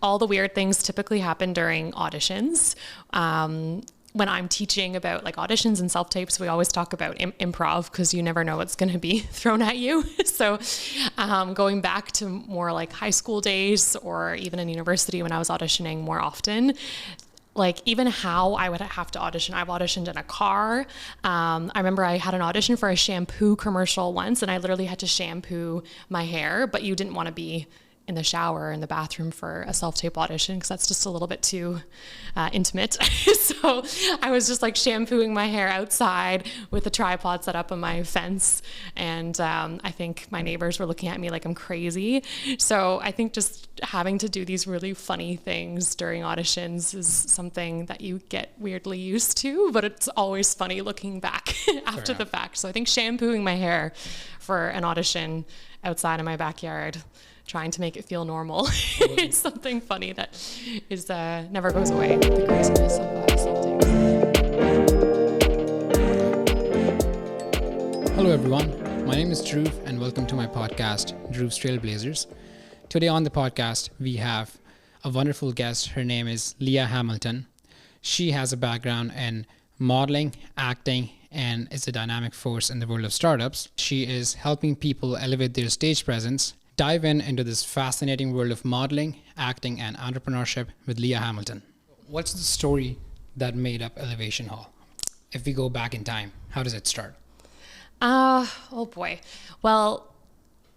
All the weird things typically happen during auditions. When I'm teaching about like auditions and self-tapes, we always talk about improv because you never know what's going to be thrown at you. So going back to more like high school days or even in university when I was auditioning more often, like even how I would have to audition. I've auditioned in a car. I remember I had an audition for a shampoo commercial once and I literally had to shampoo my hair, but you didn't want to be in the shower or in the bathroom for a self-tape audition because that's just a little bit too intimate. So I was just like shampooing my hair outside with a tripod set up on my fence. And I think my neighbors were looking at me like I'm crazy. So I think just having to do these really funny things during auditions is something that you get weirdly used to, but it's always funny looking back after the fact. So I think shampooing my hair for an audition outside in my backyard, trying to make it feel normal. It's something funny that is never goes away. The craziness of self-tapes. Hello everyone, my name is Dhruv and welcome to my podcast, Dhruv's Trailblazers. Today on the podcast, we have a wonderful guest. Her name is Leah Hamilton. She has a background in modeling, acting, and is a dynamic force in the world of startups. She is helping people elevate their stage presence. Dive into this fascinating world of modeling, acting, and entrepreneurship with Leah Hamilton. What's the story that made up Elevation Hall? If we go back in time, how does it start? Oh boy. Well,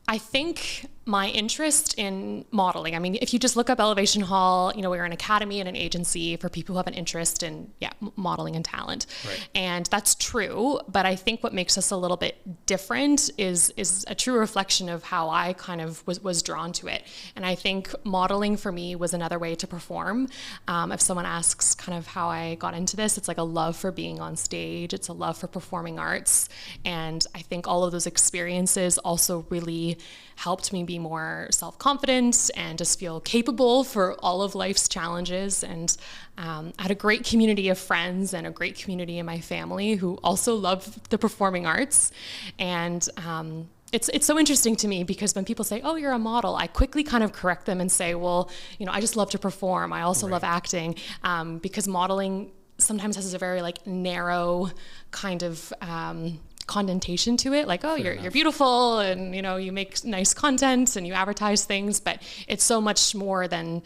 I think my interest in modeling, I mean, if you just look up Elevation Hall, you know, we're an academy and an agency for people who have an interest in, modeling and talent. Right. And that's true. But I think what makes us a little bit different is a true reflection of how I kind of was drawn to it. And I think modeling for me was another way to perform. If someone asks kind of how I got into this, it's like a love for being on stage. It's a love for performing arts. And I think all of those experiences also really helped me be more self-confident and just feel capable for all of life's challenges. And I had a great community of friends and a great community in my family who also love the performing arts. And it's so interesting to me because when people say, oh, you're a model, I quickly kind of correct them and say, well, you know, I just love to perform. I also love acting because modeling sometimes has a very like narrow kind of connotation to it, like, oh, you're beautiful and, you know, you make nice content and you advertise things, but it's so much more than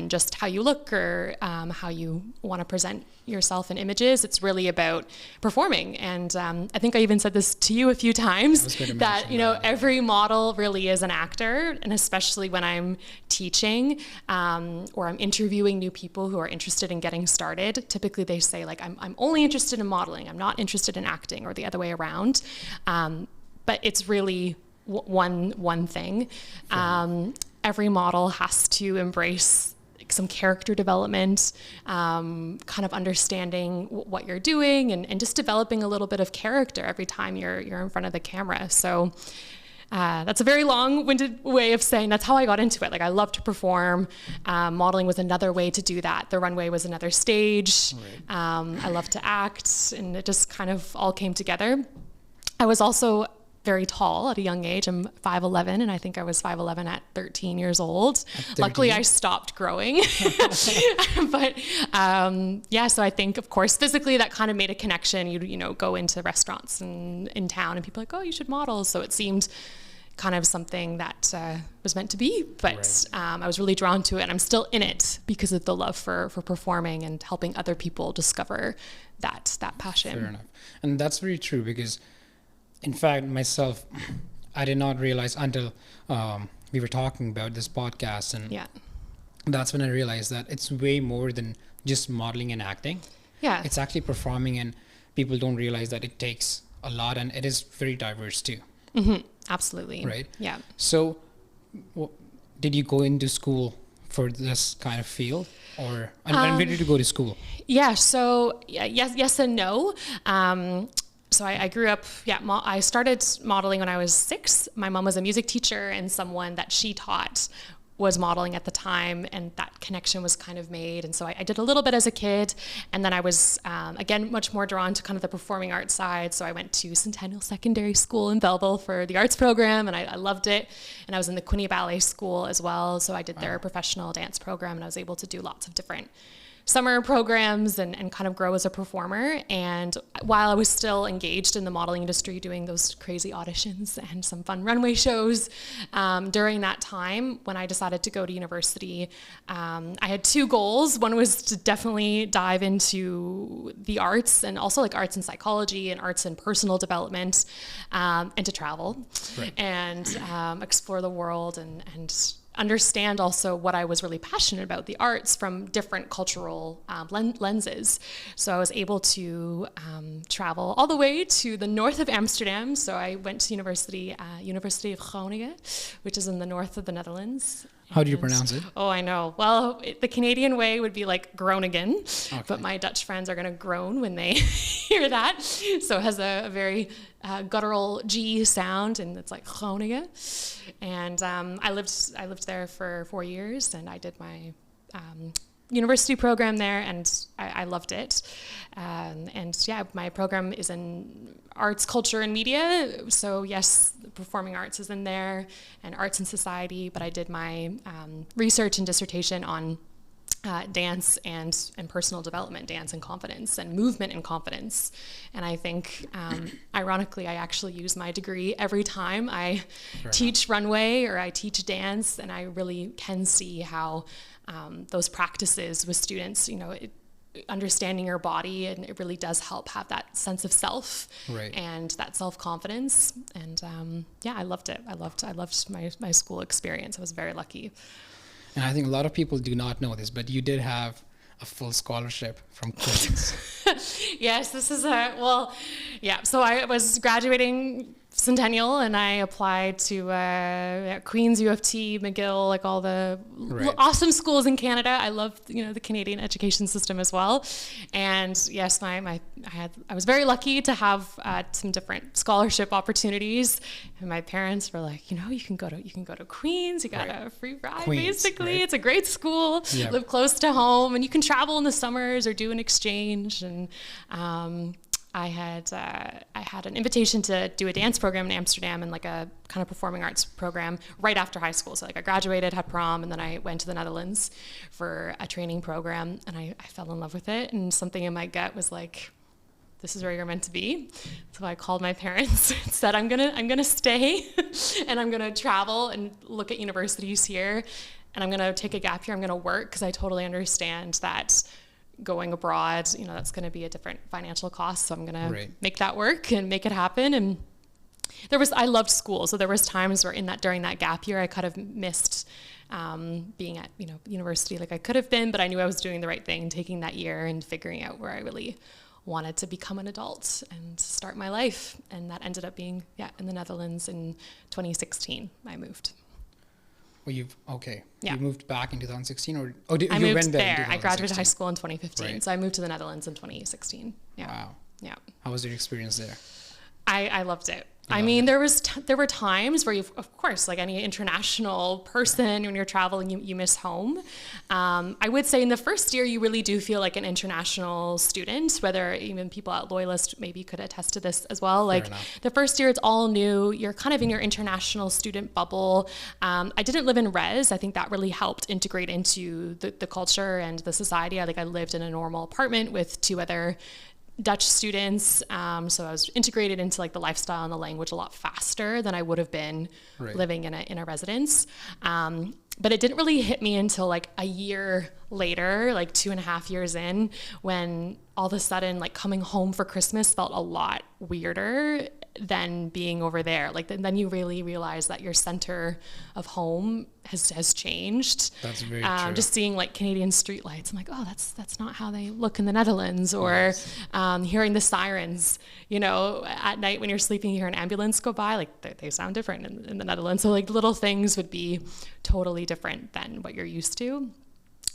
just how you look or how you want to present yourself in images. It's really about performing. And I think I even said this to you a few times that, you know, every model really is an actor. And especially when I'm teaching or I'm interviewing new people who are interested in getting started, typically they say like, I'm only interested in modeling. I'm not interested in acting, or the other way around. But it's really one thing. Every model has to embrace some character development, kind of understanding what you're doing and just developing a little bit of character every time you're in front of the camera. So that's a very long-winded way of saying that's how I got into it. Like, I love to perform. Modeling was another way to do that. The runway was another stage. Right. I love to act, and it just kind of all came together. I was also very tall at a young age. I'm 5'11", and I think I was 5'11" at 13 years old. Luckily, I stopped growing. But so I think, of course, physically that kind of made a connection. You know, go into restaurants in town, and people are like, oh, you should model. So it seemed kind of something that was meant to be. But I was really drawn to it, and I'm still in it because of the love for performing and helping other people discover that passion. Fair enough. And that's very true because, in fact, myself, I did not realize until we were talking about this podcast, and that's when I realized that it's way more than just modeling and acting. Yeah, it's actually performing, and people don't realize that it takes a lot, and it is very diverse too. Mm-hmm. Absolutely. Right. Yeah. So, did you go into school for this kind of field, or and where did you go to school? Yeah. So yes and no. So I grew up, I started modeling when I was 6. My mom was a music teacher, and someone that she taught was modeling at the time, and that connection was kind of made. And so I did a little bit as a kid, and then I was, again, much more drawn to kind of the performing arts side. So I went to Centennial Secondary School in Belleville for the arts program, and I loved it. And I was in the Quinte Ballet School as well, so I did their professional dance program, and I was able to do lots of different summer programs and kind of grow as a performer. And while I was still engaged in the modeling industry, doing those crazy auditions and some fun runway shows, during that time when I decided to go to university, I had two goals. One was to definitely dive into the arts, and also like arts and psychology and arts and personal development, and to travel and explore the world and understand also what I was really passionate about, the arts, from different cultural lenses. So I was able to travel all the way to the north of Amsterdam. So I went to University of Groningen, which is in the north of the Netherlands. How do you pronounce it? Oh, I know. Well, the Canadian way would be like Groningen, but my Dutch friends are going to groan when they hear that. So it has a very guttural G sound, and it's like Groningen. And I lived there for 4 years, and I did my university program there, and I loved it. And yeah, my program is in arts, culture, and media. So yes, performing arts is in there, and arts and society, but I did my research and dissertation on dance and personal development, dance and confidence, and movement and confidence. And I think, ironically, I actually use my degree every time I teach runway or I teach dance, and I really can see how those practices with students, understanding your body, and it really does help have that sense of self and that self-confidence. And yeah, I loved it. I loved my school experience. I was very lucky. And I think a lot of people do not know this, but you did have a full scholarship from Queen's. Yes, this is so I was graduating Centennial, and I applied to Queen's, U of T, McGill, like all the awesome schools in Canada. I love the Canadian education system as well. And yes, I was very lucky to have some different scholarship opportunities. And my parents were like, you can go to Queen's. You got a free ride, basically. It's a great school. Yep. Live close to home, and you can travel in the summers or do an exchange. And I had an invitation to do a dance program in Amsterdam and like a kind of performing arts program right after high school. So like I graduated, had prom, and then I went to the Netherlands for a training program, and I fell in love with it. And something in my gut was like, this is where you're meant to be. So I called my parents and said, I'm gonna stay and I'm gonna travel and look at universities here, and I'm gonna take a gap year. I'm gonna work, because I totally understand that going abroad, that's going to be a different financial cost. So I'm going to make that work and make it happen. And I loved school. So there was times where during that gap year, I could have missed being at, university like I could have been, but I knew I was doing the right thing, taking that year and figuring out where I really wanted to become an adult and start my life. And that ended up being, in the Netherlands in 2016, I moved. Well, you Yeah. moved back in 2016, or I you moved went there. I graduated high school in 2015, Right. so I moved to the Netherlands in 2016. Yeah. Wow. Yeah. How was your experience there? I loved it. I mean, there were times where of course, like any international person, when you're traveling, you miss home. I would say in the first year, you really do feel like an international student, whether even people at Loyalist maybe could attest to this as well. Like the first year, it's all new. You're kind of in your international student bubble. I didn't live in res. I think that really helped integrate into the culture and the society. I lived in a normal apartment with two other Dutch students, so I was integrated into like the lifestyle and the language a lot faster than I would have been living in a residence. But it didn't really hit me until like a year later, like 2.5 years in, when all of a sudden like coming home for Christmas felt a lot weirder than being over there. Like then you really realize that your center of home has changed. That's very true. Just seeing like Canadian streetlights, I'm like, oh, that's not how they look in the Netherlands. Or hearing the sirens, at night when you're sleeping, you hear an ambulance go by, like they sound different in the Netherlands. So like little things would be totally different than what you're used to.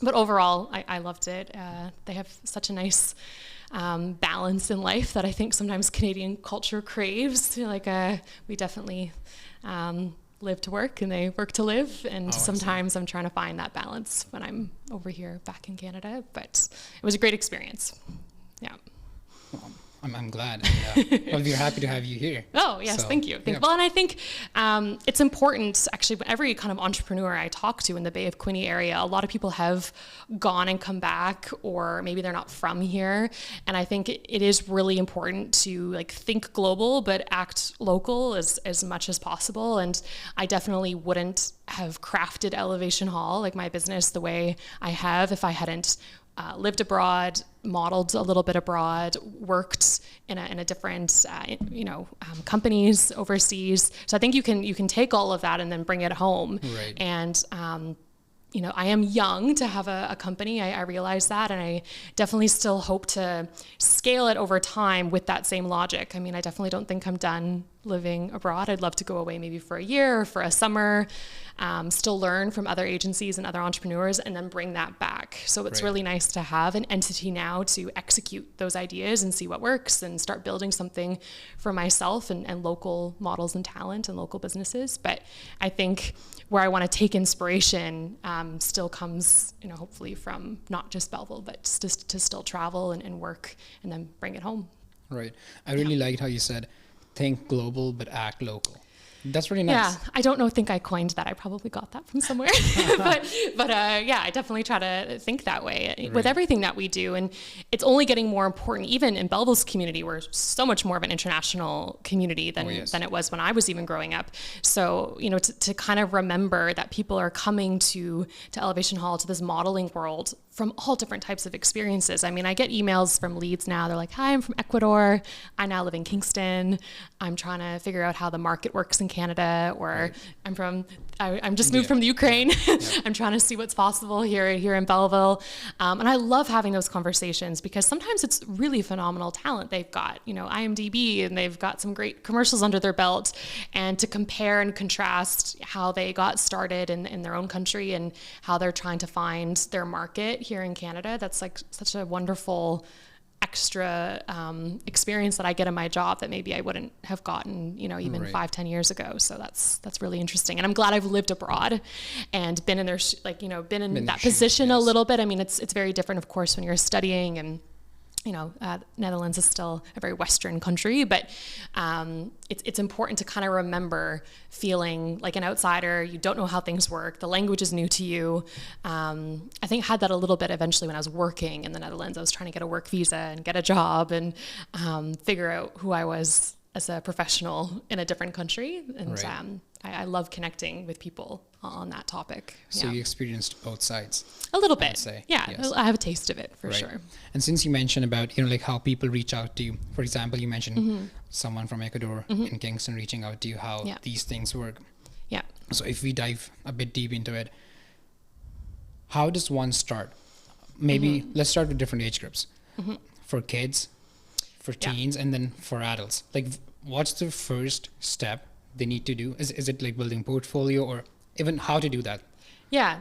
But overall, I loved it. They have such a nice balance in life that I think sometimes Canadian culture craves. We definitely live to work and they work to live. And Oh, sometimes I'm trying to find that balance when I'm over here back in Canada. But it was a great experience. Yeah. Well, I'm glad. Well, we're happy to have you here. Oh, yes, So, thank you. yeah. Well, and I think it's important, actually, every kind of entrepreneur I talk to in the Bay of Quinte area, a lot of people have gone and come back, or maybe they're not from here. And I think it is really important to like think global, but act local as much as possible. And I definitely wouldn't have crafted Elevation Hall, like my business, the way I have if I hadn't lived abroad, modeled a little bit abroad, worked in a different, companies overseas. So I think you can take all of that and then bring it home. Right. And I am young to have a company. I realize that, and I definitely still hope to scale it over time with that same logic. I mean, I definitely don't think I'm done living abroad. I'd love to go away maybe for a year or for a summer, still learn from other agencies and other entrepreneurs, and then bring that back. So it's really nice to have an entity now to execute those ideas and see what works and start building something for myself and local models and talent and local businesses. But I think where I want to take inspiration still comes, hopefully from not just Belleville, but to still travel and work and then bring it home. Right. I really liked how you said, think global, but act local. That's really nice. Yeah, I don't think I coined that. I probably got that from somewhere. but I definitely try to think that way with everything that we do. And it's only getting more important, even in Belleville's community. We're so much more of an international community than it was when I was even growing up. So, to kind of remember that people are coming to Elevation Hall, to this modeling world, from all different types of experiences. I mean, I get emails from leads now. They're like, hi, I'm from Ecuador. I now live in Kingston. I'm trying to figure out how the market works in Canada, or I'm just moved from the Ukraine. I'm trying to see what's possible here in Belleville. And I love having those conversations because sometimes it's really phenomenal talent. They've got, IMDb, and they've got some great commercials under their belt, and to compare and contrast how they got started in their own country and how they're trying to find their market here in Canada. That's like such a wonderful extra experience that I get in my job that maybe I wouldn't have gotten, even 5-10 years ago. So that's really interesting. And I'm glad I've lived abroad and been in their, been in that position a little bit. I mean, it's very different, of course, when you're studying, and Netherlands is still a very Western country, but it's important to kind of remember feeling like an outsider. You don't know how things work. The language is new to you. I think I had that a little bit eventually when I was working in the Netherlands. I was trying to get a work visa and get a job and figure out who I was as a professional in a different country. And I love connecting with people on that topic. So you experienced both sides. A little bit. Say. Yeah, Yes. I have a taste of it for sure. And since you mentioned about, like how people reach out to you, for example, you mentioned someone from Ecuador in Kingston reaching out to you, how these things work. Yeah. So if we dive a bit deep into it, how does one start? Maybe let's start with different age groups. For kids, for teens, and then for adults. Like, what's the first step they need to do? Is it like building portfolio, or even how to do that? Yeah.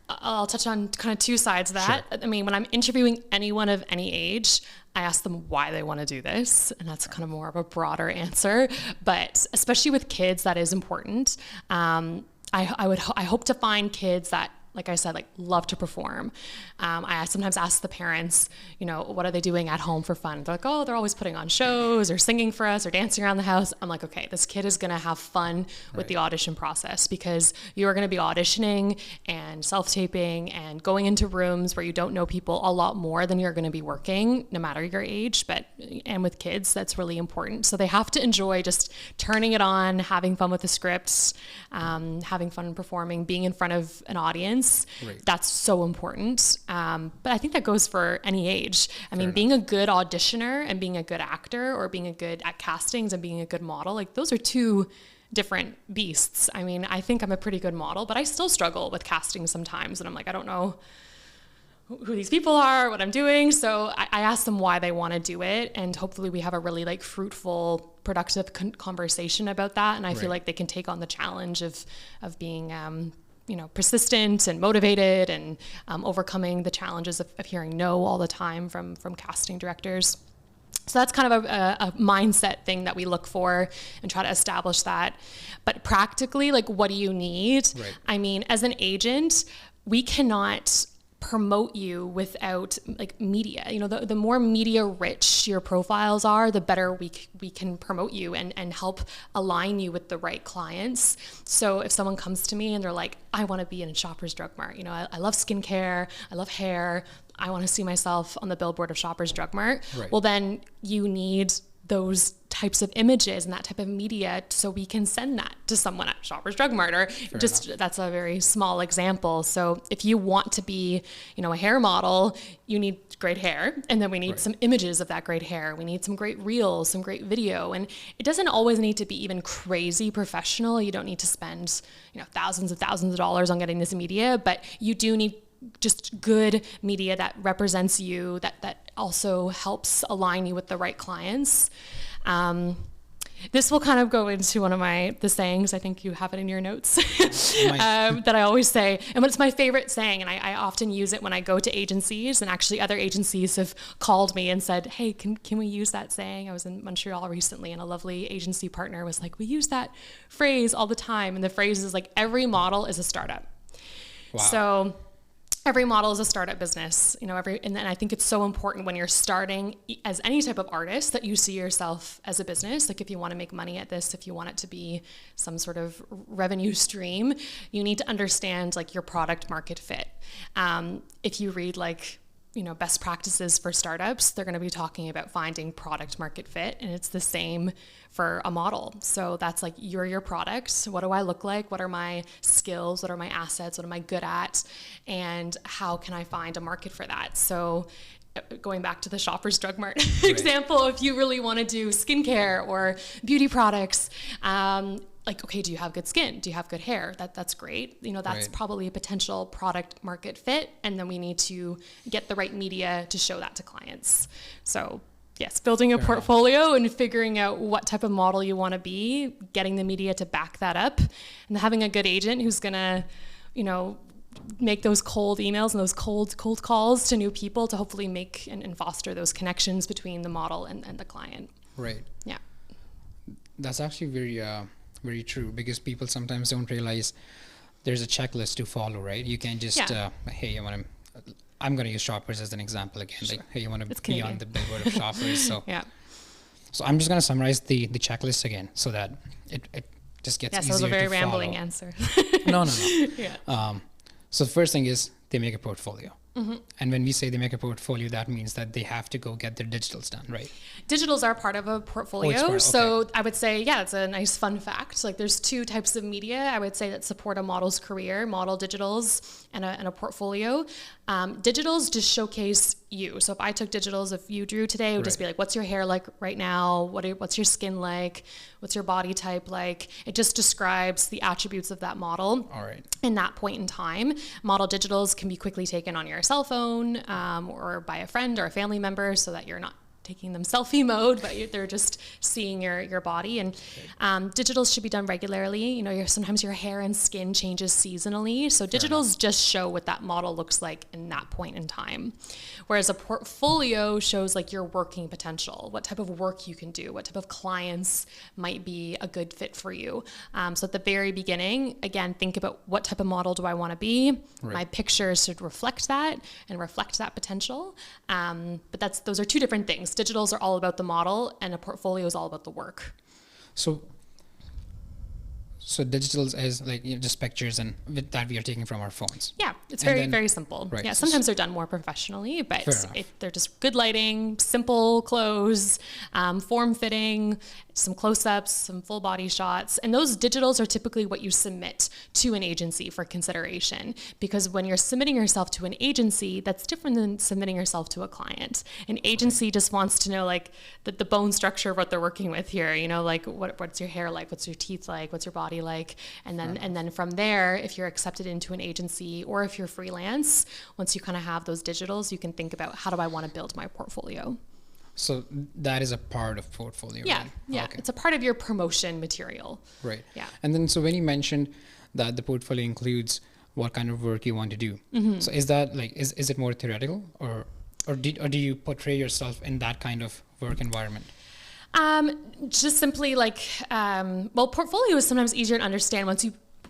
I'll touch on kind of two sides of that. Sure. I mean, when I'm interviewing anyone of any age, I ask them why they want to do this. And that's kind of more of a broader answer. But especially with kids, that is important. I hope to find kids that, like I said, love to perform. I sometimes ask the parents, what are they doing at home for fun? They're like, oh, they're always putting on shows or singing for us or dancing around the house. I'm like, okay, this kid is going to have fun with the audition process, because you are going to be auditioning and self-taping and going into rooms where you don't know people a lot more than you're going to be working, no matter your age. And with kids, that's really important. So they have to enjoy just turning it on, having fun with the scripts, having fun performing, being in front of an audience. That's so important. But I think that goes for any age. I mean, being a good auditioner and being a good actor, or being a good at castings and being a good model, those are two different beasts. I mean, I think I'm a pretty good model, but I still struggle with casting sometimes. And I'm like, I don't know who these people are, what I'm doing. So I ask them why they want to do it. And hopefully we have a really fruitful, productive conversation about that. And I feel like they can take on the challenge of being, persistent and motivated, and overcoming the challenges of hearing no all the time from casting directors. So that's kind of a mindset thing that we look for and try to establish that. But practically, like, what do you need? Right. I mean, as an agent, we cannot promote you without like media. You know, the more media rich your profiles are, the better we can promote you and help align you with the right clients. So if someone comes to me and they're like, I want to be in Shoppers Drug Mart, you know, I love skincare, I love hair, I want to see myself on the billboard of Shoppers Drug Mart. Right. Well, then you need those types of images and that type of media so we can send that to someone at Shoppers Drug Mart, or that's a very small example. So if you want to be, you know, a hair model, you need great hair, and then we need some images of that great hair. We need some great reels, some great video, and it doesn't always need to be even crazy professional. You don't need to spend, you know, thousands of dollars on getting this media, but you do need just good media that represents you, that also helps align you with the right clients. This will kind of go into one of the sayings. I think you have it in your notes that I always say, and it's my favorite saying, and I often use it when I go to agencies, and actually other agencies have called me and said, hey, can we use that saying? I was in Montreal recently, and a lovely agency partner was like, we use that phrase all the time, and the phrase is like, every model is a startup. Wow. So every model is a startup business, you know, and then I think it's so important when you're starting as any type of artist that you see yourself as a business. Like, if you want to make money at this, if you want it to be some sort of revenue stream, you need to understand like your product market fit. If you read like, you know, best practices for startups, they're going to be talking about finding product market fit, and it's the same for a model. So that's like, you're your product. What do I look like? What are my skills? What are my assets? What am I good at? And how can I find a market for that? So going back to the Shoppers Drug Mart example, if you really want to do skincare or beauty products, like, okay, do you have good skin? Do you have good hair? That's great. You know, that's probably a potential product market fit. And then we need to get the right media to show that to clients. So yes, building a portfolio and figuring out what type of model you want to be, getting the media to back that up, and having a good agent who's going to, you know, make those cold emails and those cold calls to new people to hopefully make and foster those connections between the model and the client. Right. Yeah. That's actually very true, because people sometimes don't realize there's a checklist to follow, right? You can't just, hey, I'm going to use Shoppers as an example again. Sure. Like, hey, you want to be on the billboard of Shoppers. So yeah. So I'm just going to summarize the checklist again so that it just gets easier to follow. Yes, that was a very rambling answer. No. Yeah. So the first thing is they make a portfolio. Mm-hmm. And when we say they make a portfolio, that means that they have to go get their digitals done, right? Digitals are part of a portfolio. Okay. So I would say, yeah, it's a nice fun fact. Like, there's two types of media, I would say, that support a model's career: model digitals and a portfolio. Digitals just showcase you. So if I took digitals of you, Drew, today, it would just be like, what's your hair like right now? What's your skin like? What's your body type like? It just describes the attributes of that model. All right. In that point in time. Model digitals can be quickly taken on your cell phone or by a friend or a family member, so that you're not taking them selfie mode, but they're just seeing your body. And digitals should be done regularly. You know, sometimes your hair and skin changes seasonally. So digitals just show what that model looks like in that point in time. Whereas a portfolio shows like your working potential, what type of work you can do, what type of clients might be a good fit for you. So at the very beginning, again, think about, what type of model do I want to be? Right. My pictures should reflect that and reflect that potential. But those are two different things. Digitals are all about the model, and a portfolio is all about the work. So digitals is like, you know, just pictures and that we are taking from our phones. Yeah, it's very simple. Right. Yeah, sometimes they're done more professionally, but they're just good lighting, simple clothes, form-fitting, some close-ups, some full body shots. And those digitals are typically what you submit to an agency for consideration, because when you're submitting yourself to an agency, that's different than submitting yourself to a client. An agency just wants to know like the bone structure of what they're working with here, you know, like what's your hair like, what's your teeth like, what's your body like, and then from there, if you're accepted into an agency or if you're freelance, once you kind of have those digitals, you can think about, how do I want to build my portfolio? So that is a part of portfolio. Yeah, right? Yeah. Okay. It's a part of your promotion material. Right. Yeah. And then, so when you mentioned that the portfolio includes what kind of work you want to do, so is that like, is it more theoretical, or or do you portray yourself in that kind of work environment? Just simply like, well, portfolio is sometimes easier to understand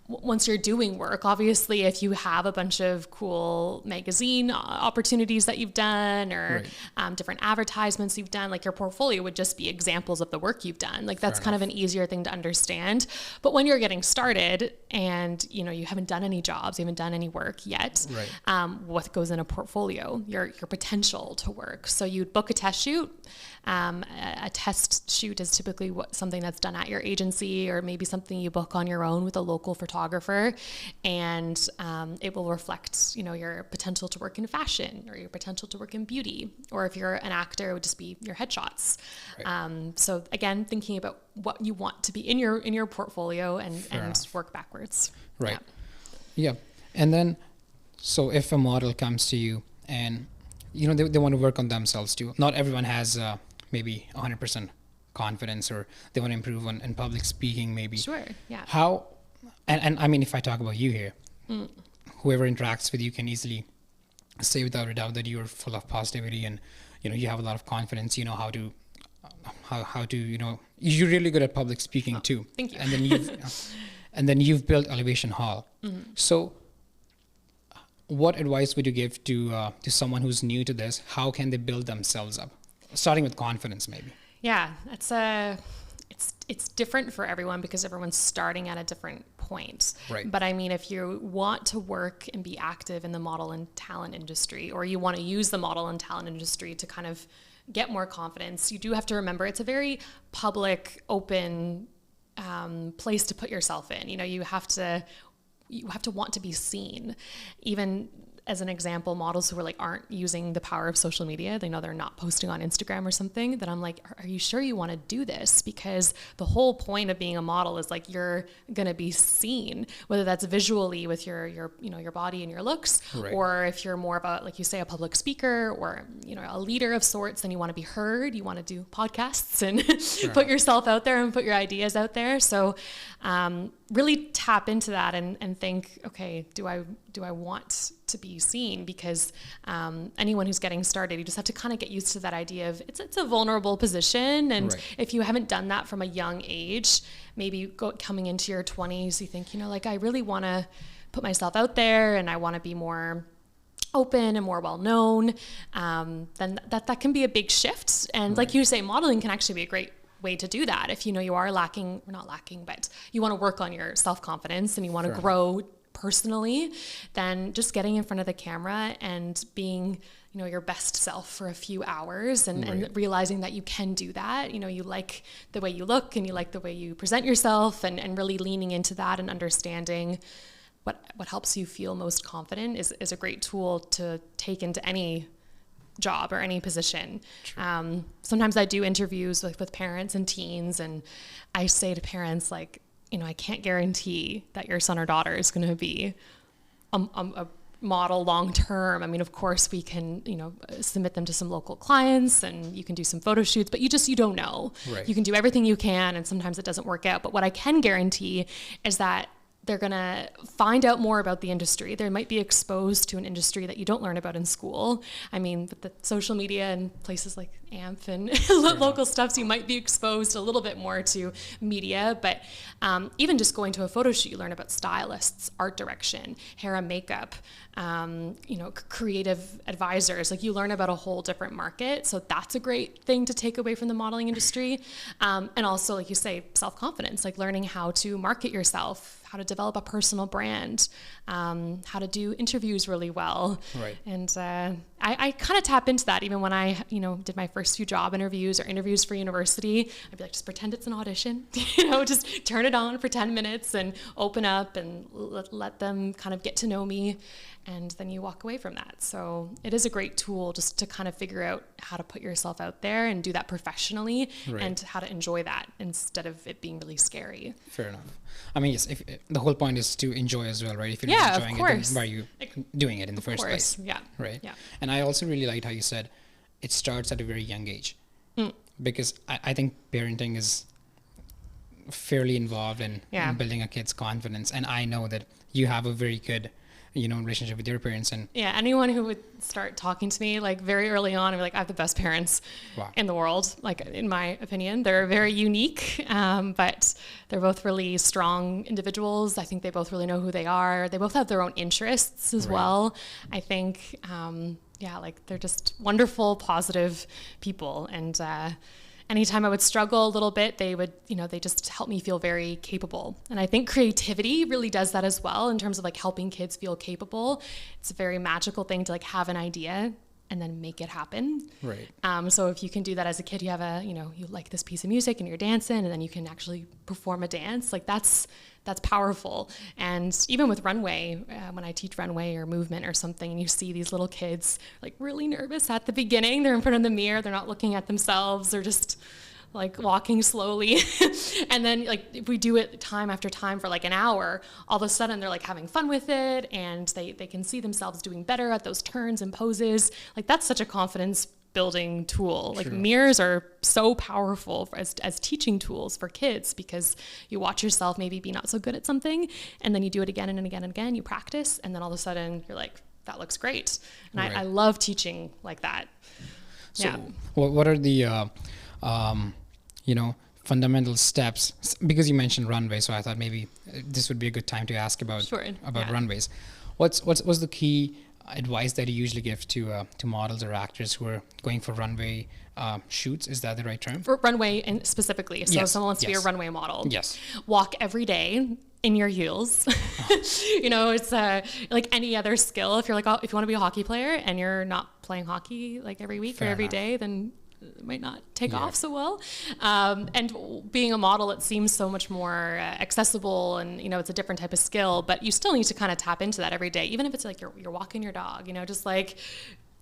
once you're doing work. Obviously, if you have a bunch of cool magazine opportunities that you've done, or different advertisements you've done, like your portfolio would just be examples of the work you've done. Like that's kind of an easier thing to understand. But when you're getting started and you haven't done any jobs, you haven't done any work yet, what goes in a portfolio? Your potential to work. So you'd book a test shoot. A test shoot is typically something that's done at your agency, or maybe something you book on your own with a local photographer, and it will reflect, your potential to work in fashion, or your potential to work in beauty, or if you're an actor, it would just be your headshots. So again, thinking about what you want to be in your portfolio and work backwards. Right. Yeah. And then, so if a model comes to you and they want to work on themselves too. Not everyone has maybe 100% confidence, or they want to improve in public speaking maybe. Sure, yeah. How, and I mean, if I talk about you here, whoever interacts with you can easily say without a doubt that you're full of positivity, and, you have a lot of confidence, how to, you're really good at public speaking too. Thank you. And then you've built Elevation Hall. So what advice would you give to someone who's new to this? How can they build themselves up? Starting with confidence, maybe. Yeah, it's different for everyone because everyone's starting at a different point. Right. But I mean, if you want to work and be active in the model and talent industry, or you want to use the model and talent industry to kind of get more confidence, you do have to remember it's a very public, open place to put yourself in. You have to want to be seen. Even as an example, models who aren't using the power of social media, they know they're not posting on Instagram or something, that I'm like, are you sure you want to do this? Because the whole point of being a model is you're going to be seen, whether that's visually with your body and your looks, or if you're more about, like you say, a public speaker, or, a leader of sorts, then you want to be heard, you want to do podcasts and put yourself out there and put your ideas out there. So, really tap into that and think, okay, do I want to be seen? Because anyone who's getting started, you just have to kind of get used to that idea of it's a vulnerable position, and if you haven't done that from a young age, maybe coming into your 20s, you think, I really want to put myself out there, and I want to be more open and more well-known, then that can be a big shift. And like you say, modeling can actually be a great way to do that. If you are lacking, or not lacking, but you want to work on your self-confidence and you want to grow personally, then just getting in front of the camera and being, your best self for a few hours, and realizing that you can do that. You like the way you look, and you like the way you present yourself, and really leaning into that and understanding what helps you feel most confident is a great tool to take into any job or any position. Sometimes I do interviews with parents and teens, and I say to parents, I can't guarantee that your son or daughter is going to be a model long term. I mean, of course we can, submit them to some local clients, and you can do some photo shoots, but you don't know. You can do everything you can, and sometimes it doesn't work out. But what I can guarantee is that they're going to find out more about the industry. They might be exposed to an industry that you don't learn about in school. I mean, with the social media and places like AMP and local stuff, so you might be exposed a little bit more to media. But even just going to a photo shoot, you learn about stylists, art direction, hair and makeup, creative advisors. You learn about a whole different market. So that's a great thing to take away from the modeling industry. And also, like you say, self-confidence, learning how to market yourself, how to develop a personal brand, how to do interviews really well. And I kind of tap into that even when I, did my first few job interviews or interviews for university. I'd be like, just pretend it's an audition, just turn it on for 10 minutes and open up and let them kind of get to know me. And then you walk away from that. So it is a great tool just to kind of figure out how to put yourself out there and do that professionally, and how to enjoy that instead of it being really scary. Fair enough. I mean, yes, if the whole point is to enjoy as well, right? If you're not enjoying it, then why are you doing it in the first place? Yeah. Right. Yeah. And I also really liked how you said it starts at a very young age, because I think parenting is fairly involved in building a kid's confidence. And I know that you have a very good relationship with your parents. And yeah, anyone who would start talking to me like very early on and be like, I have the best parents wow. in the world, like in my opinion. They're very unique, but they're both really strong individuals. I think they both really know who they are. They both have their own interests as Right. well. I think, like they're just wonderful, positive people. And anytime I would struggle a little bit, they would, they just help me feel very capable. And I think creativity really does that as well in terms of like helping kids feel capable. It's a very magical thing to like have an idea and then make it happen. Right. So if you can do that as a kid, you have you like this piece of music and you're dancing, and then you can actually perform a dance. Like that's powerful. And even with runway, when I teach runway or movement or something, and you see these little kids like really nervous at the beginning, they're in front of the mirror, they're not looking at themselves, they're just like walking slowly. And then like if we do it time after time for like an hour, all of a sudden they're like having fun with it, and they can see themselves doing better at those turns and poses. Like that's such a confidence building tool. Like True. mirrors are so powerful as teaching tools for kids, because you watch yourself maybe be not so good at something, and then you do it again and again and again, you practice, and then all of a sudden you're like, that looks great. And Right. I love teaching like that. So Yeah. what are the fundamental steps? Because you mentioned runway, so I thought maybe this would be a good time to ask about Sure, yeah. runways. What's the key advice that you usually give to models or actors who are going for runway shoots? Is that the right term? For runway and specifically, so if Yes, someone wants to be a yes. runway model, Yes. walk every day in your heels. It's like any other skill. If you're like, if you want to be a hockey player and you're not playing hockey like every week Fair or every enough. day, then it might not take Yeah. off so well. And being a model, it seems so much more accessible, and it's a different type of skill, but you still need to kind of tap into that every day, even if it's like you're walking your dog, just like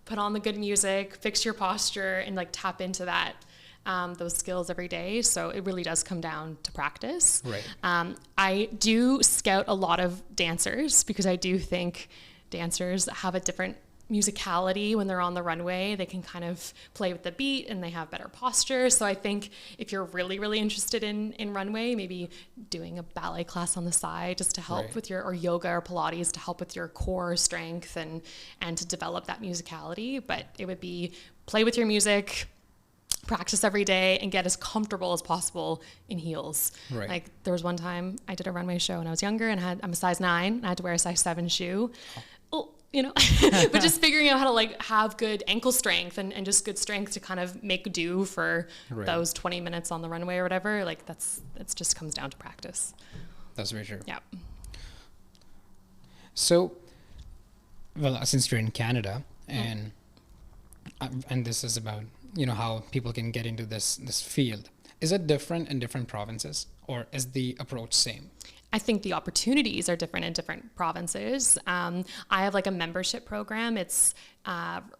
put on the good music, fix your posture, and like tap into that those skills every day. So it really does come down to practice. Right. I do scout a lot of dancers, because I do think dancers have a different musicality when they're on the runway. They can kind of play with the beat, and they have better posture. So I think if you're really, really interested in runway, maybe doing a ballet class on the side just to help Right. with or yoga or Pilates to help with your core strength and to develop that musicality. But it would be play with your music, practice every day, and get as comfortable as possible in heels. Right. Like there was one time I did a runway show when I was younger, and I'm a size 9, and I had to wear a size 7 shoe. Oh. But just figuring out how to like have good ankle strength and just good strength to kind of make do for Right. those 20 minutes on the runway or whatever. Like it's just comes down to practice. That's very true. Yeah. So, well, since you're in Canada, and this is about how people can get into this field, is it different in different provinces, or is the approach same? I think the opportunities are different in different provinces. I have like a membership program. It's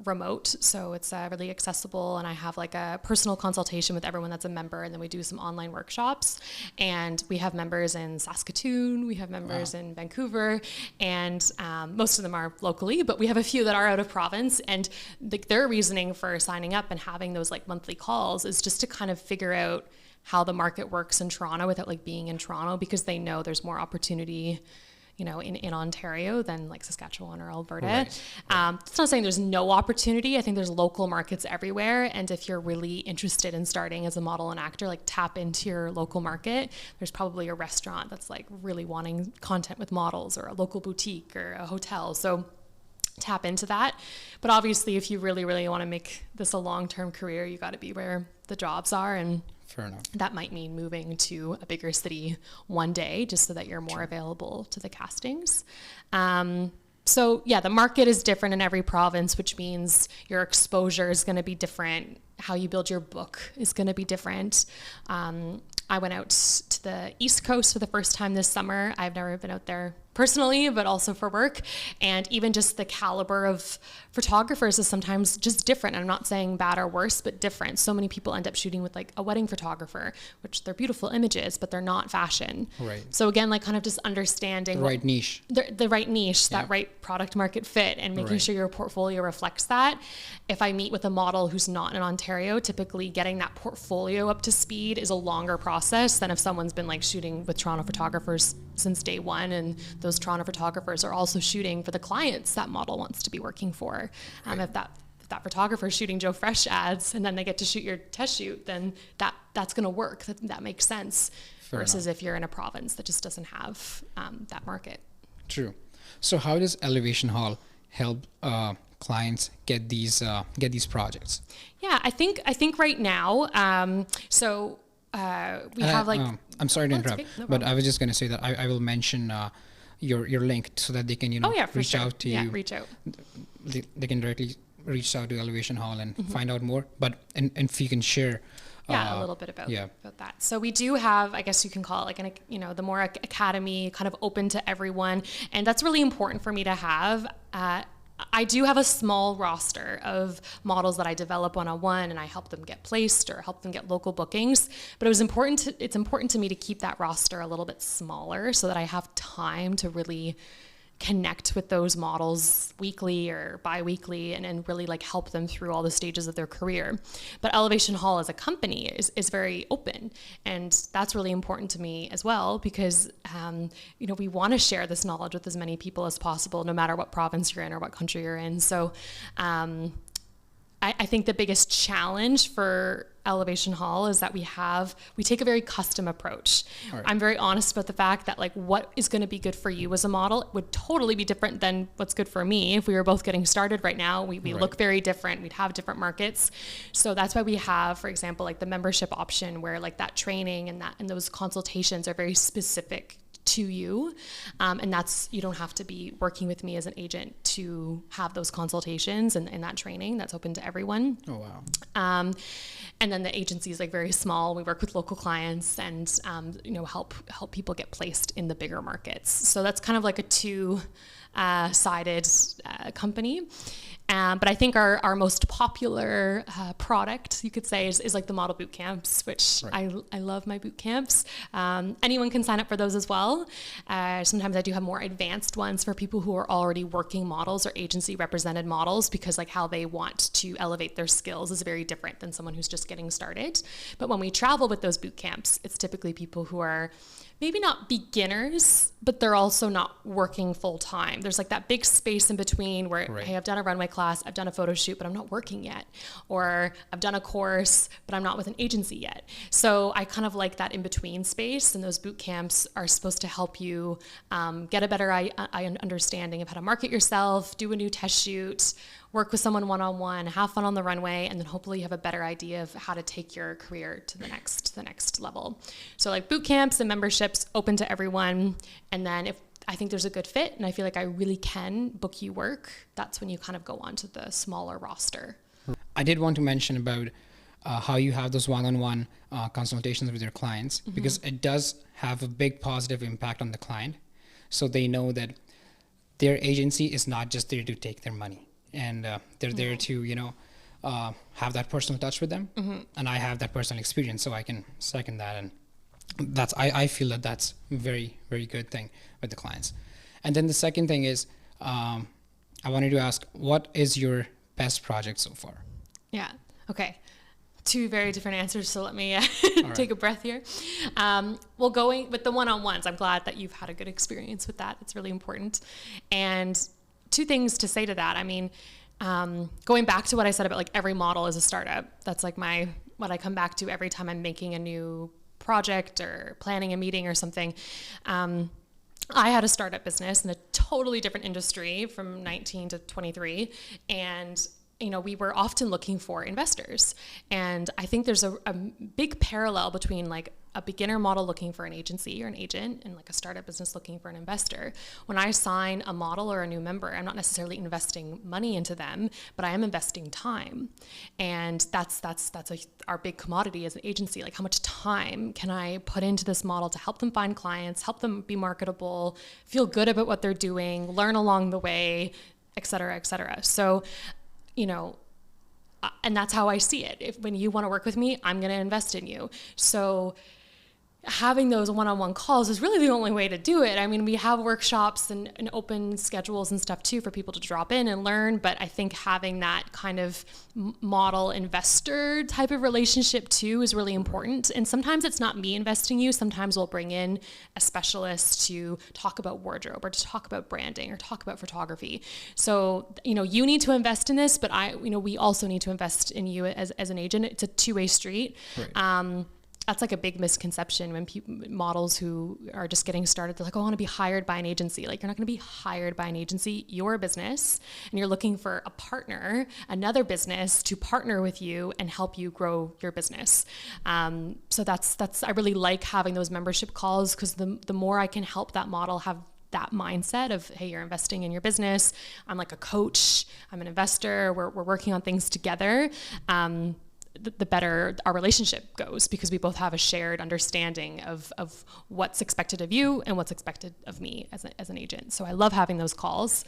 remote, so it's really accessible, and I have like a personal consultation with everyone that's a member, and then we do some online workshops. And we have members in Saskatoon, we have members in Vancouver, and most of them are locally, but we have a few that are out of province. And their reasoning for signing up and having those like monthly calls is just to kind of figure out how the market works in Toronto without like being in Toronto, because they know there's more opportunity, in Ontario than like Saskatchewan or Alberta. Right. It's not saying there's no opportunity. I think there's local markets everywhere. And if you're really interested in starting as a model and actor, like tap into your local market. There's probably a restaurant that's like really wanting content with models, or a local boutique or a hotel. So tap into that. But obviously, if you really, really want to make this a long-term career, you got to be where the jobs are. And Fair enough. that might mean moving to a bigger city one day, just so that you're more available to the castings. So yeah, the market is different in every province, which means your exposure is going to be different. How you build your book is going to be different. I went out to the East Coast for the first time this summer. I've never been out there personally, but also for work. And even just the caliber of photographers is sometimes just different. I'm not saying bad or worse, but different. So many people end up shooting with like a wedding photographer, which they're beautiful images, but they're not fashion. Right. So again, like kind of just understanding The right niche. the right niche, Yeah. that right product market fit, and making Right. sure your portfolio reflects that. If I meet with a model who's not in Ontario, typically getting that portfolio up to speed is a longer process than if someone's been like shooting with Toronto photographers since day one, and those Toronto photographers are also shooting for the clients that model wants to be working for. If that photographer is shooting Joe Fresh ads and then they get to shoot your test shoot, then that's going to work. That makes sense. Fair versus enough. if you're in a province that just doesn't have that market. True. So how does Elevation Hall help clients get these projects? Yeah, I think right now, we have like. I'm sorry to interrupt, okay, no but problem. I was just going to say that I will mention your link so that they can reach out to you. Reach out. They can directly reach out to Elevation Hall and find out more. But and if you can share. A little bit about that. So we do have, I guess you can call it like the more academy, kind of open to everyone, and that's really important for me to have. I do have a small roster of models that I develop one-on-one, and I help them get placed or help them get local bookings. But it's important to me to keep that roster a little bit smaller so that I have time to really connect with those models weekly or bi-weekly and really like help them through all the stages of their career. But Elevation Hall as a company is very open, and that's really important to me as well because we want to share this knowledge with as many people as possible, no matter what province you're in or what country you're in. So I think the biggest challenge for Elevation Hall is that we take a very custom approach. Right. I'm very honest about the fact that like what is going to be good for you as a model would totally be different than what's good for me. If we were both getting started right now, we Right. look very different. We'd have different markets. So that's why we have, for example, like the membership option where like that training and those consultations are very specific to you. And you don't have to be working with me as an agent to have those consultations and that training that's open to everyone. Oh, wow. And then the agency is like very small. We work with local clients and help people get placed in the bigger markets. So that's kind of like a two-sided company. But I think our most popular product, you could say, is like the model boot camps, which Right. I love my boot camps. Anyone can sign up for those as well. Sometimes I do have more advanced ones for people who are already working models or agency represented models, because like how they want to elevate their skills is very different than someone who's just getting started. But when we travel with those boot camps, it's typically people who are maybe not beginners, but they're also not working full time. There's like that big space in between where, Right. hey, I've done a runway class, I've done a photo shoot, but I'm not working yet. Or I've done a course, but I'm not with an agency yet. So I kind of like that in between space, and those boot camps are supposed to help you get a better understanding of how to market yourself, do a new test shoot, work with someone one-on-one, have fun on the runway, and then hopefully you have a better idea of how to take your career to the next level. So like boot camps and memberships open to everyone. And then if I think there's a good fit and I feel like I really can book you work, that's when you kind of go on to the smaller roster. I did want to mention about how you have those one-on-one consultations with your clients, because it does have a big positive impact on the client. So they know that their agency is not just there to take their money, and they're there to, have that personal touch with them. And I have that personal experience, so I can second that. And I feel that that's a very, very good thing with the clients. And then the second thing is, I wanted to ask, what is your best project so far? Yeah. Okay. Two very different answers, so let me take a breath here. Well, going with the one-on-ones, I'm glad that you've had a good experience with that. It's really important. And two things to say to that. I mean, going back to what I said about like every model is a startup. That's like what I come back to every time I'm making a new project or planning a meeting or something. I had a startup business in a totally different industry from 19 to 23, and we were often looking for investors. And I think there's a big parallel between like a beginner model looking for an agency or an agent and like a startup business looking for an investor. When I sign a model or a new member, I'm not necessarily investing money into them, but I am investing time. And that's our big commodity as an agency. Like, how much time can I put into this model to help them find clients, help them be marketable, feel good about what they're doing, learn along the way, et cetera, et cetera. So, and that's how I see it. When you want to work with me, I'm going to invest in you. So having those one-on-one calls is really the only way to do it. I mean, we have workshops and open schedules and stuff too for people to drop in and learn, but I think having that kind of model investor type of relationship too is really important. And sometimes it's not me investing you. Sometimes we'll bring in a specialist to talk about wardrobe or to talk about branding or talk about photography. So, you need to invest in this, but we also need to invest in you as an agent. It's a two-way street. Right. That's like a big misconception when models who are just getting started, they're like, oh, I want to be hired by an agency. Like, you're not going to be hired by an agency. You're a business, and you're looking for a partner, another business to partner with you and help you grow your business. So that's I really like having those membership calls, because the more I can help that model have that mindset of, hey, you're investing in your business. I'm like a coach. I'm an investor. We're working on things together. The better our relationship goes, because we both have a shared understanding of what's expected of you and what's expected of me as an agent. So I love having those calls.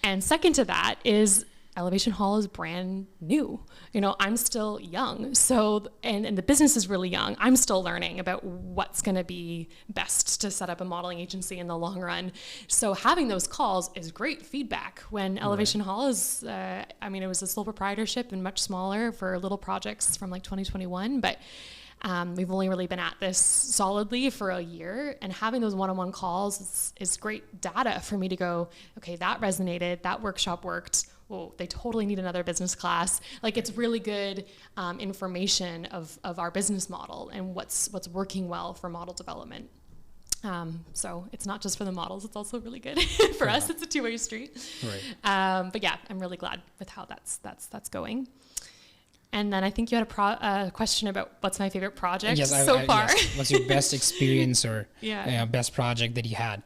And second to that is Elevation Hall is brand new. I'm still young. So, and the business is really young. I'm still learning about what's going to be best to set up a modeling agency in the long run. So having those calls is great feedback. When Elevation Hall is, it was a sole proprietorship and much smaller for little projects from like 2021, but we've only really been at this solidly for a year, and having those one-on-one calls is great data for me to go, okay, that resonated, that workshop worked. Well, they totally need another business class. Like, it's really good information of our business model and what's working well for model development. So it's not just for the models, it's also really good for us. It's a two-way street. Right. But yeah, I'm really glad with how that's going. And then I think you had a question about what's my favorite project so far. Yes. What's your best experience or best project that you had?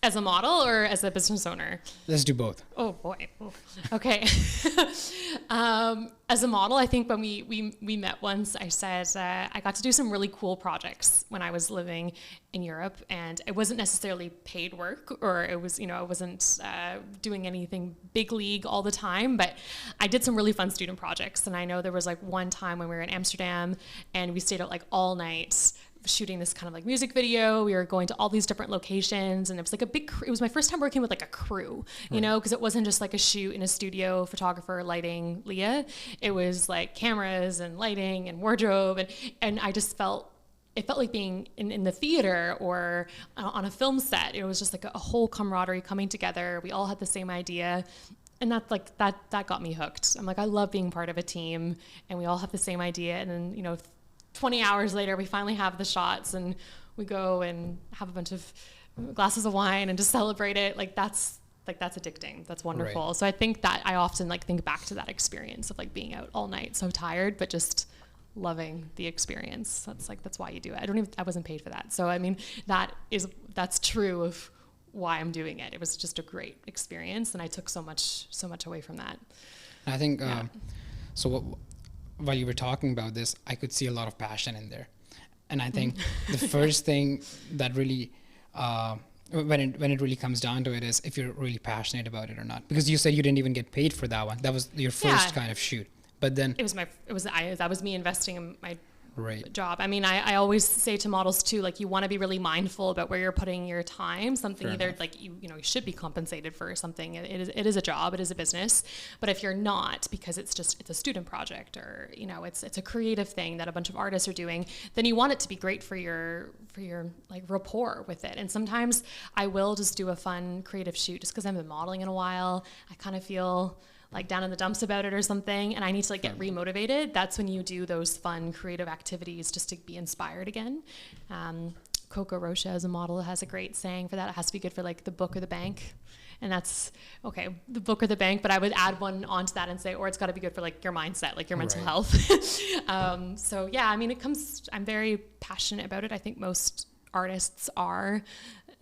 As a model or as a business owner? Let's do both. Oh boy. Oh. Okay. As a model, I think when we met once, I said I got to do some really cool projects when I was living in Europe, and it wasn't necessarily paid work, or it was, I wasn't doing anything big league all the time, but I did some really fun student projects. And I know there was like one time when we were in Amsterdam and we stayed out like all night shooting this kind of like music video. We were going to all these different locations, and it was like it was my first time working with like a crew, because it wasn't just like a shoot in a studio, photographer, lighting, Leah. It was like cameras and lighting and wardrobe, and I just it felt like being in the theater or on a film set. It was just like a whole camaraderie coming together. We all had the same idea. And that's like, that got me hooked. I'm like, I love being part of a team, and we all have the same idea. And then, 20 hours later, we finally have the shots, and we go and have a bunch of glasses of wine and just celebrate it. That's addicting. That's wonderful. Right. So I think that I often think back to that experience of being out all night, so tired, but just loving the experience. That's why you do it. I wasn't paid for that. So, that's true of why I'm doing it. It was just a great experience, and I took so much away from that. I think, while you were talking about this, I could see a lot of passion in there. And I think the first thing that really, when it really comes down to it, is if you're really passionate about it or not. Because you said you didn't even get paid for that one. That was your first kind of shoot. But then that was me investing in my job. I always say to models too, you want to be really mindful about where you're putting your time. Something either you should be compensated for something. It is a job, it is a business. But if you're not, because it's a student project, or it's a creative thing that a bunch of artists are doing, then you want it to be great for your rapport with it. And sometimes I will just do a fun creative shoot just because I haven't been modeling in a while. I kind of feel down in the dumps about it or something, and I need to get remotivated. That's when you do those fun creative activities just to be inspired again. Coco Rocha, as a model, has a great saying for that. It has to be good for the book or the bank. And that's okay, the book or the bank, but I would add one onto that and say, or it's got to be good for your mindset, your mental health. So yeah, I'm very passionate about it. I think most artists are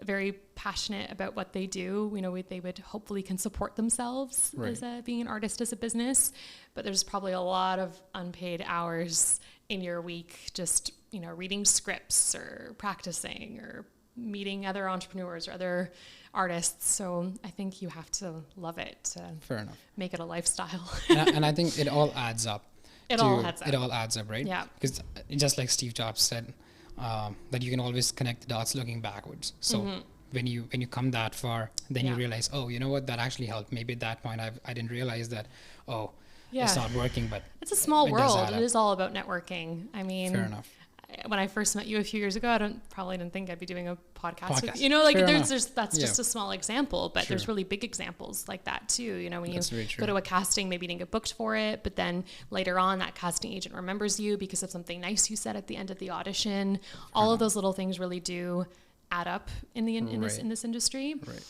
very passionate about what they do. They would hopefully can support themselves as being an artist as a business, but there's probably a lot of unpaid hours in your week just reading scripts or practicing or meeting other entrepreneurs or other artists. So I think you have to love it to make it a lifestyle. and I think it all adds up. It all adds up. It all adds up, right? Yeah. Because just like Steve Jobs said, that you can always connect the dots looking backwards. So Mm-hmm. when you come that far, then you realize, oh, you know what, that actually helped. Maybe at that point I didn't realize that, it's not working, but it's a small it does world. add It up. is all about networking. I mean, Fair enough. when I first met you a few years ago, I probably didn't think I'd be doing a podcast with Podcast. you. You know, like Fair there's enough. that's Yeah. just a small example, but there's True. really big examples like that too. You know, when That's very you true. go to a casting, maybe you didn't get booked for it, but then later on that casting agent remembers you because of something nice you said at the end of the audition. All of those little things really do add up in the in this industry. Right.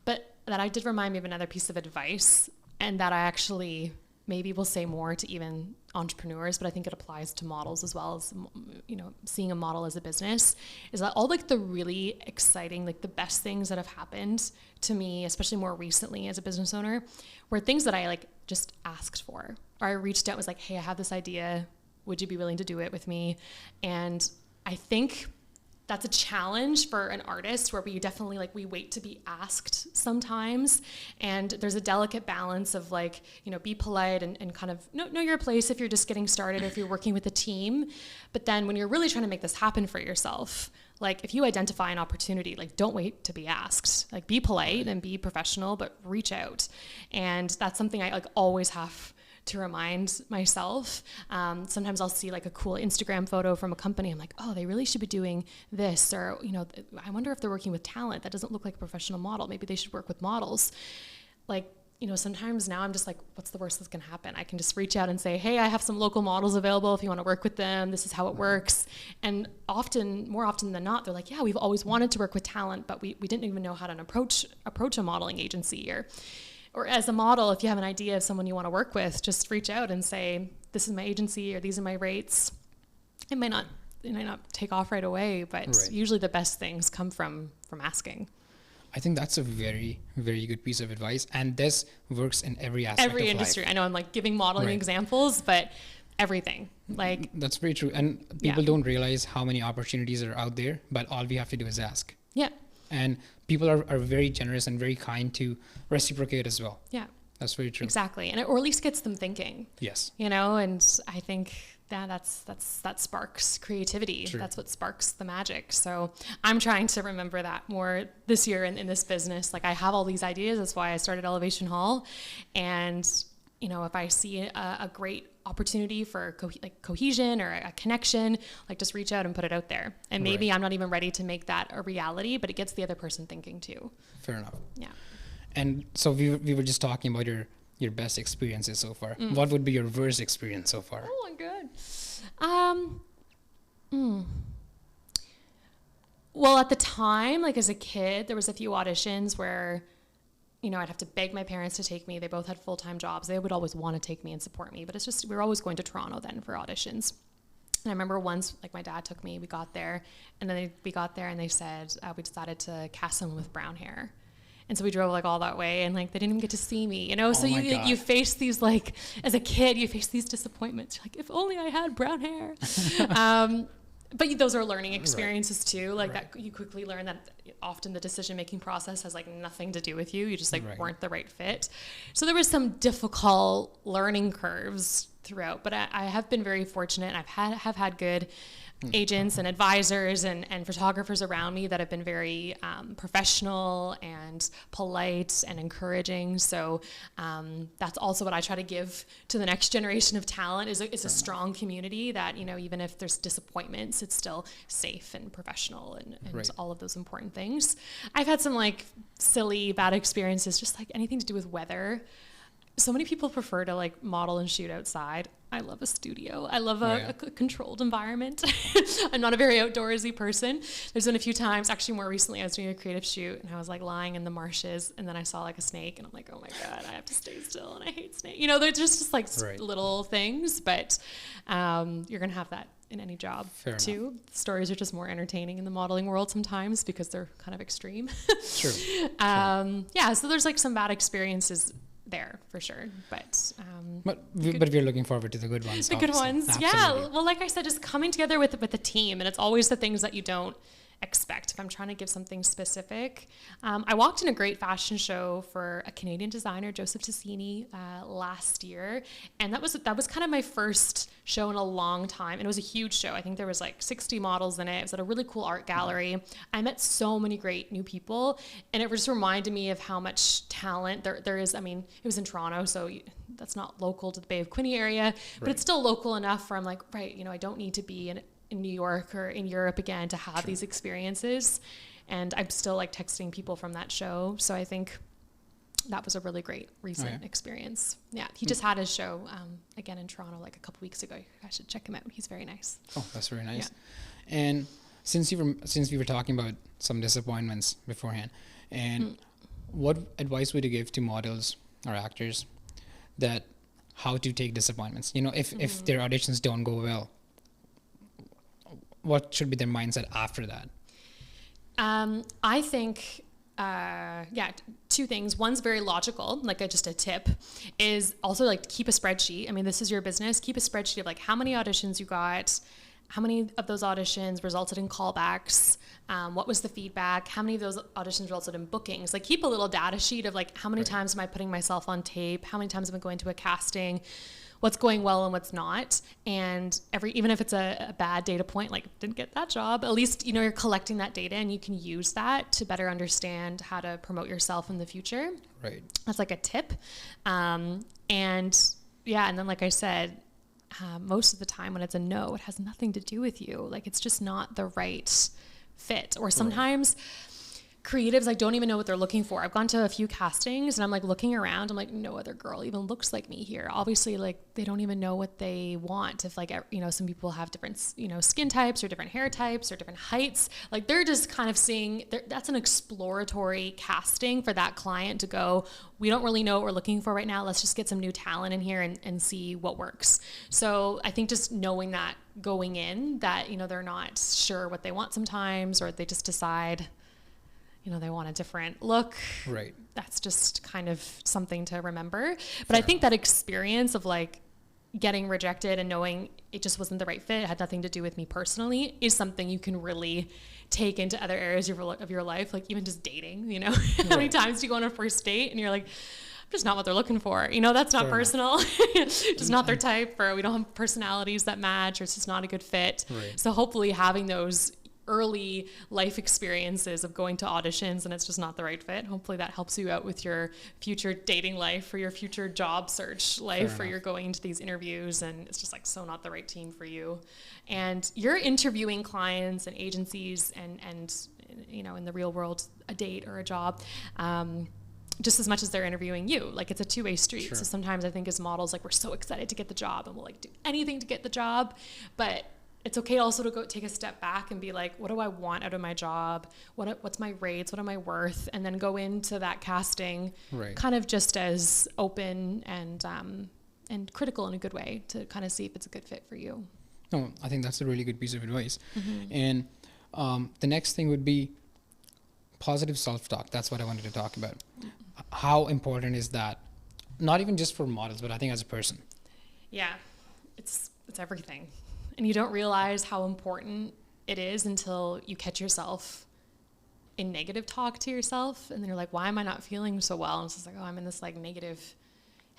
But that I did remind me of another piece of advice, and that I actually maybe will say more to even entrepreneurs, but I think it applies to models as well, as, you know, seeing a model as a business, is that all like the really exciting, like the best things that have happened to me, especially more recently as a business owner, were things that I like just asked for, or I reached out, was like, hey, I have this idea. Would you be willing to do it with me? And I think that's a challenge for an artist, where we definitely like, we wait to be asked sometimes. And there's a delicate balance of like, you know, be polite and kind of know your place if you're just getting started or if you're working with a team. But then when you're really trying to make this happen for yourself, like if you identify an opportunity, like don't wait to be asked, like be polite and be professional, but reach out. And that's something I like always have to remind myself. Sometimes I'll see like a cool Instagram photo from a company. I'm like, oh, they really should be doing this. Or, you know, I wonder if they're working with talent. That doesn't look like a professional model. Maybe they should work with models. Like, you know, sometimes now I'm just like, what's the worst that's going to happen? I can just reach out and say, hey, I have some local models available if you want to work with them. This is how it works. And more often than not, they're like, yeah, we've always wanted to work with talent, but we didn't even know how to approach a modeling agency. Or as a model, if you have an idea of someone you want to work with, just reach out and say, this is my agency or these are my rates. It might not take off right away, but usually the best things come from asking. I think that's a very, very good piece of advice. And this works in every aspect of industry. life. I know I'm like giving modeling examples, but everything. Like that's very true. And people don't realize how many opportunities are out there, but all we have to do is ask. Yeah. And people are very generous and very kind to reciprocate as well. Yeah. That's very true. Exactly. And or at least gets them thinking. Yes. You know, and I think that sparks creativity. True. That's what sparks the magic. So I'm trying to remember that more this year in this business. Like I have all these ideas. That's why I started Elevation Hall. And, you know, if I see a great opportunity for cohesion or a connection, like just reach out and put it out there. And maybe I'm not even ready to make that a reality, but it gets the other person thinking too. Fair enough. Yeah. And so we were just talking about your best experiences so far. What would be your worst experience so far? Oh my God. Well, at the time, like as a kid, there was a few auditions where, you know, I'd have to beg my parents to take me. They both had full-time jobs. They would always want to take me and support me, but it's just, we were always going to Toronto then for auditions. And I remember once, like my dad took me, we got there, and then we got there and they said, we decided to cast someone with brown hair. And so we drove like all that way and like, they didn't even get to see me, you know? So you face these, like, as a kid, you face these disappointments. You're like, if only I had brown hair. But those are learning experiences too. Like that, you quickly learn that often the decision-making process has like nothing to do with you. You just like weren't the right fit. So there was some difficult learning curves throughout, but I have been very fortunate. I've had good agents and advisors and photographers around me that have been very professional and polite and encouraging. So that's also what I try to give to the next generation of talent is a strong community that, you know, even if there's disappointments, it's still safe and professional and all of those important things. I've had some like silly, bad experiences, just like anything to do with weather. So many people prefer to like model and shoot outside. I love a studio. I love a controlled environment. I'm not a very outdoorsy person. There's been a few times, actually more recently, I was doing a creative shoot and I was like lying in the marshes and then I saw like a snake and I'm like, oh my God, I have to stay still and I hate snakes. You know, they're just like little things, but you're going to have that in any job too. Stories are just more entertaining in the modeling world sometimes because they're kind of extreme. True. Yeah, so there's like some bad experiences there for sure, but we're looking forward to the good ones. The good ones. Absolutely. Yeah. Well, like I said, just coming together with a team, and it's always the things that you don't expect if I'm trying to give something specific. I walked in a great fashion show for a Canadian designer, Joseph Tassini, last year, and that was kind of my first show in a long time, and it was a huge show. I think there was like 60 models in it. It was at a really cool art gallery. I met so many great new people, and it just reminded me of how much talent there is. I mean, it was in Toronto, so that's not local to the Bay of Quinte area, but it's still local enough where I'm like, right, I don't need to be in New York or in Europe again to have these experiences. And I'm still like texting people from that show. So I think that was a really great recent experience. Yeah. He just had his show again in Toronto like a couple weeks ago. I should check him out. He's very nice. Oh, that's very nice. Yeah. And since we were talking about some disappointments beforehand, and what advice would you give to models or actors that how to take disappointments? If their auditions don't go well, what should be their mindset after that? I think, two things. One's very logical, like just a tip, is also like keep a spreadsheet. I mean, this is your business. Keep a spreadsheet of like how many auditions you got, how many of those auditions resulted in callbacks, what was the feedback, how many of those auditions resulted in bookings. Like keep a little data sheet of like how many times am I putting myself on tape, how many times am I going to a casting, what's going well and what's not. And even if it's a bad data point, like didn't get that job, at least, you're collecting that data and you can use that to better understand how to promote yourself in the future. Right. That's like a tip. And then like I said, most of the time when it's a no, it has nothing to do with you. Like it's just not the right fit. Or sometimes creatives like don't even know what they're looking for. I've gone to a few castings and I'm like looking around, I'm like, no other girl even looks like me here. Obviously, like they don't even know what they want. If like, some people have different, skin types or different hair types or different heights, like they're just kind of seeing, that's an exploratory casting for that client to go, we don't really know what we're looking for right now. Let's just get some new talent in here and see what works. So I think just knowing that going in that, they're not sure what they want sometimes, or they just decide, they want a different look. Right. That's just kind of something to remember. But I think that experience of like getting rejected and knowing it just wasn't the right fit, it had nothing to do with me personally, is something you can really take into other areas of your life. Like even just dating, how many times do you go on a first date and you're like, I'm just not what they're looking for. That's not personal. Just not their type, or we don't have personalities that match, or it's just not a good fit. Right. So hopefully having those early life experiences of going to auditions and it's just not the right fit, hopefully that helps you out with your future dating life or your future job search life, where you're going into these interviews and it's just like so not the right team for you, and you're interviewing clients and agencies and in the real world, a date or a job, just as much as they're interviewing you. Like it's a two-way street. So sometimes I think as models, like we're so excited to get the job and we'll like do anything to get the job, but it's okay also to go take a step back and be like, what do I want out of my job? What's my rates? What am I worth? And then go into that casting kind of just as open and critical in a good way to kind of see if it's a good fit for you. No, I think that's a really good piece of advice. And the next thing would be positive self-talk. That's what I wanted to talk about. How important is that? Not even just for models, but I think as a person. Yeah, it's everything. And you don't realize how important it is until you catch yourself in negative talk to yourself. And then you're like, why am I not feeling so well? And it's just like, oh, I'm in this like negative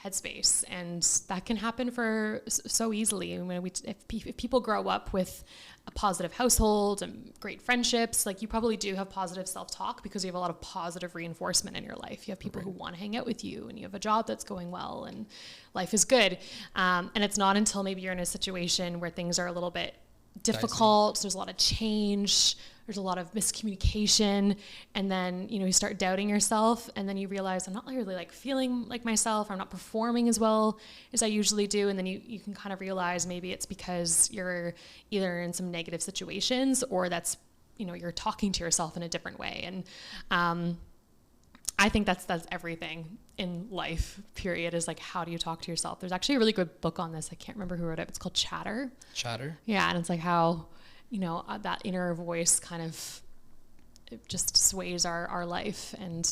headspace. And that can happen for so easily. I mean, if people grow up with a positive household and great friendships, like you probably do have positive self-talk because you have a lot of positive reinforcement in your life. You have people who want to hang out with you, and you have a job that's going well, and life is good. And it's not until maybe you're in a situation where things are a little bit difficult, there's a lot of change, there's a lot of miscommunication, and then you start doubting yourself, and then you realize I'm not really like feeling like myself, I'm not performing as well as I usually do, and then you can kind of realize maybe it's because you're either in some negative situations, or that's you're talking to yourself in a different way. And I think that's everything in life, period, is like, how do you talk to yourself? There's actually a really good book on this. I can't remember who wrote it. It's called Chatter. Yeah. And it's like how, that inner voice kind of, it just sways our life. And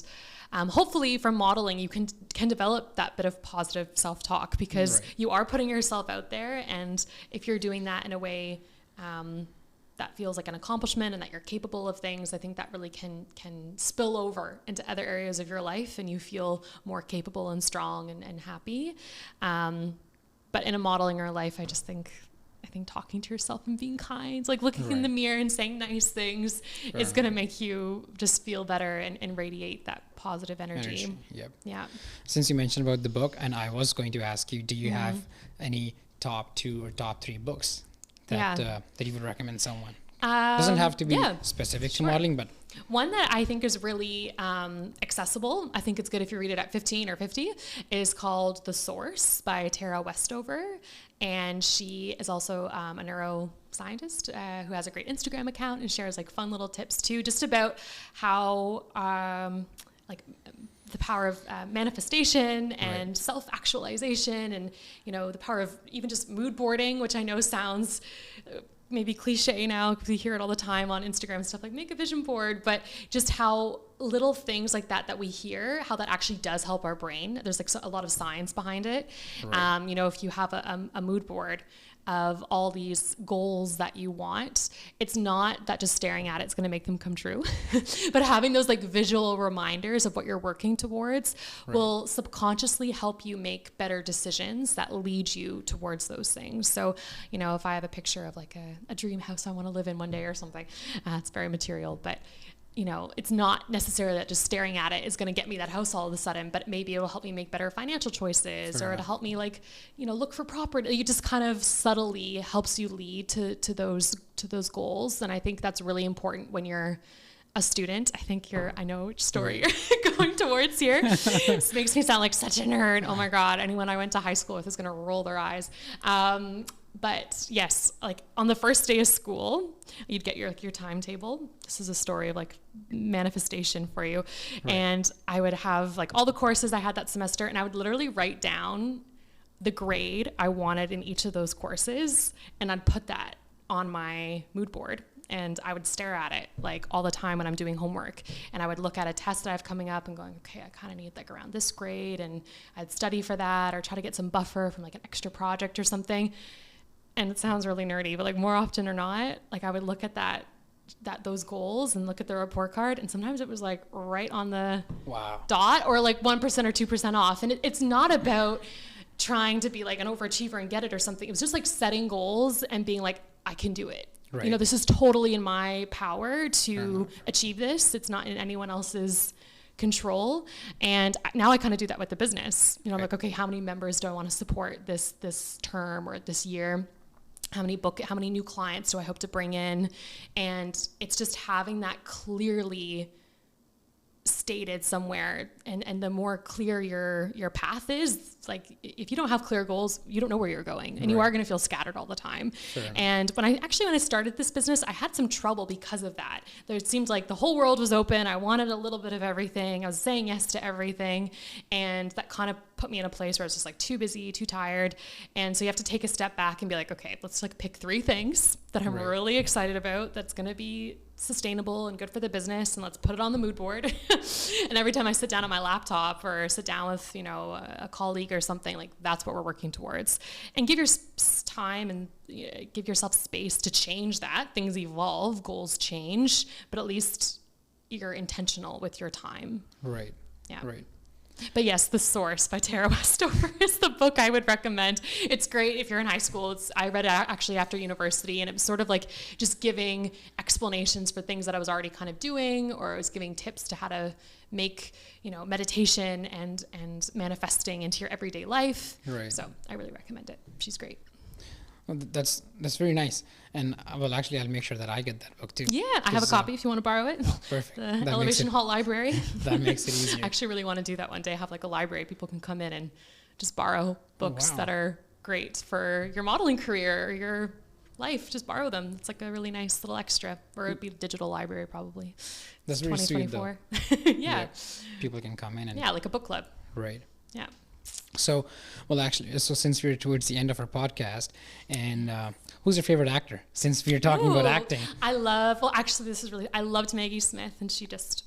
hopefully from modeling, you can develop that bit of positive self-talk, because you are putting yourself out there. And if you're doing that in a way that feels like an accomplishment and that you're capable of things, I think that really can spill over into other areas of your life, and you feel more capable and strong and happy. But in a modeling or life, I think talking to yourself and being kind, like looking in the mirror and saying nice things is going to make you just feel better and radiate that positive energy. Yep. Yeah. Since you mentioned about the book, and I was going to ask you, do you have any top 2 or top 3 books that you would recommend someone? Doesn't have to be specific to modeling, but one that I think is really accessible, I think it's good if you read it at 15 or 50, is called The Source by Tara Westover. And she is also a neuroscientist who has a great Instagram account and shares like fun little tips too, just about how like the power of manifestation and self-actualization, and the power of even just mood boarding, which I know sounds maybe cliche now because we hear it all the time on Instagram and stuff, like make a vision board, but just how little things like that we hear, how that actually does help our brain. There's like a lot of science behind it. If you have a mood board of all these goals that you want, it's not that just staring at it's going to make them come true, but having those like visual reminders of what you're working towards will subconsciously help you make better decisions that lead you towards those things. So, if I have a picture of like a dream house I want to live in one day or something, it's very material, but it's not necessarily that just staring at it is going to get me that house all of a sudden, but maybe it'll help me make better financial choices, or it'll help me look for property. You just kind of subtly helps you lead to those goals. And I think that's really important when you're a student. I know which story you're going towards here. This makes me sound like such a nerd. Oh my God. Anyone I went to high school with is going to roll their eyes. But yes, like on the first day of school, you'd get your timetable. This is a story of like manifestation for you. And I would have like all the courses I had that semester, and I would literally write down the grade I wanted in each of those courses, and I'd put that on my mood board. And I would stare at it like all the time when I'm doing homework. And I would look at a test that I have coming up and going, okay, I kind of need like around this grade. And I'd study for that, or try to get some buffer from like an extra project or something. And it sounds really nerdy, but like more often or not, like I would look at those goals and look at the report card. And sometimes it was like right on the dot, or like 1% or 2% off. And it's not about trying to be like an overachiever and get it or something. It was just like setting goals and being like, I can do it. This is totally in my power to achieve this. It's not in anyone else's control. And now I kind of do that with the business. I'm like, okay, how many members do I want to support this term or this year? How many new clients do I hope to bring in? And it's just having that clearly stated somewhere, and the more clear your path is, like if you don't have clear goals, you don't know where you're going, and you are going to feel scattered all the time. And when I started this business, I had some trouble because of that. It seemed like the whole world was open. I wanted a little bit of everything. I was saying yes to everything, and that kind of put me in a place where I was just like too busy, too tired. And so you have to take a step back and be like, okay, let's like pick 3 things that I'm really excited about, that's going to be sustainable and good for the business, and let's put it on the mood board. And every time I sit down on my laptop or sit down with a colleague or something, like that's what we're working towards. And give your time and give yourself space to change that. Things evolve, goals change, but at least you're intentional with your time. But yes, The Source by Tara Westover is the book I would recommend. It's great if you're in high school. I read it actually after university, and it was sort of like just giving explanations for things that I was already kind of doing, or I was giving tips to how to make, meditation and manifesting into your everyday life. So I really recommend it. She's great. Well, that's very nice. And I'll make sure that I get that book too. Yeah, I have a copy if you want to borrow it. Oh, perfect. The Elevation Hall Library. That makes it easier. I actually really want to do that one day. Have like a library. People can come in and just borrow books that are great for your modeling career or your life. Just borrow them. It's like a really nice little extra. Or it'd be a digital library probably. That's very sweet though. Yeah. People can come in and... Yeah, like a book club. Right. Yeah. So, well, actually, so since we're towards the end of our podcast, and who's your favorite actor? Since we're talking about acting. I loved Maggie Smith, and she just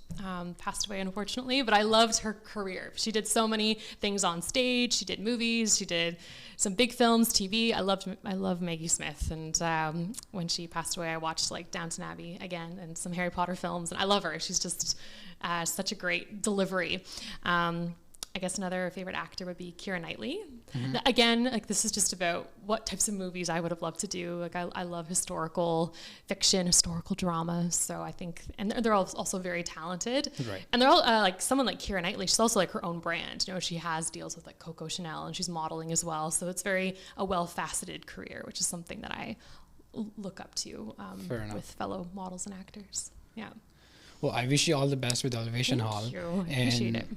passed away, unfortunately, but I loved her career. She did so many things on stage. She did movies. She did some big films, TV. I love Maggie Smith, and when she passed away, I watched like Downton Abbey again and some Harry Potter films, and I love her. She's just such a great delivery. I guess another favorite actor would be Keira Knightley. Mm-hmm. Again, like this is just about what types of movies I would have loved to do. Like I love historical fiction, historical drama. So I think, and they're all also very talented. Right. And they're all like someone like Keira Knightley. She's also like her own brand. You know, she has deals with like Coco Chanel, and she's modeling as well. So it's very a well-faceted career, which is something that I look up to with fellow models and actors. Yeah. Well, I wish you all the best with Elevation Hall. Thank you. I appreciate it.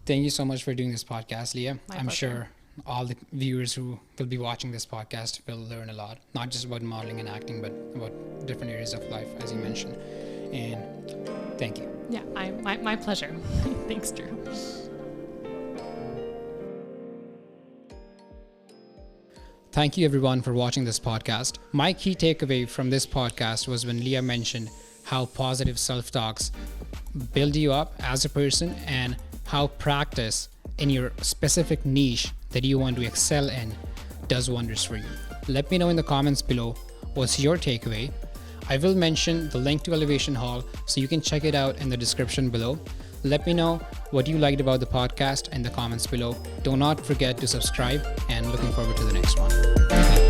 Thank you so much for doing this podcast, Leah. My I'm pleasure. sure all the viewers who will be watching this podcast will learn a lot, not just about modeling and acting, but about different areas of life, as you mentioned. And thank you. Yeah, my pleasure. Thanks, Drew. Thank you, everyone, for watching this podcast. My key takeaway from this podcast was when Leah mentioned how positive self-talks build you up as a person, and how practice in your specific niche that you want to excel in does wonders for you. Let me know in the comments below what's your takeaway. I will mention the link to Elevation Hall so you can check it out in the description below. Let me know what you liked about the podcast in the comments below. Do not forget to subscribe, and looking forward to the next one.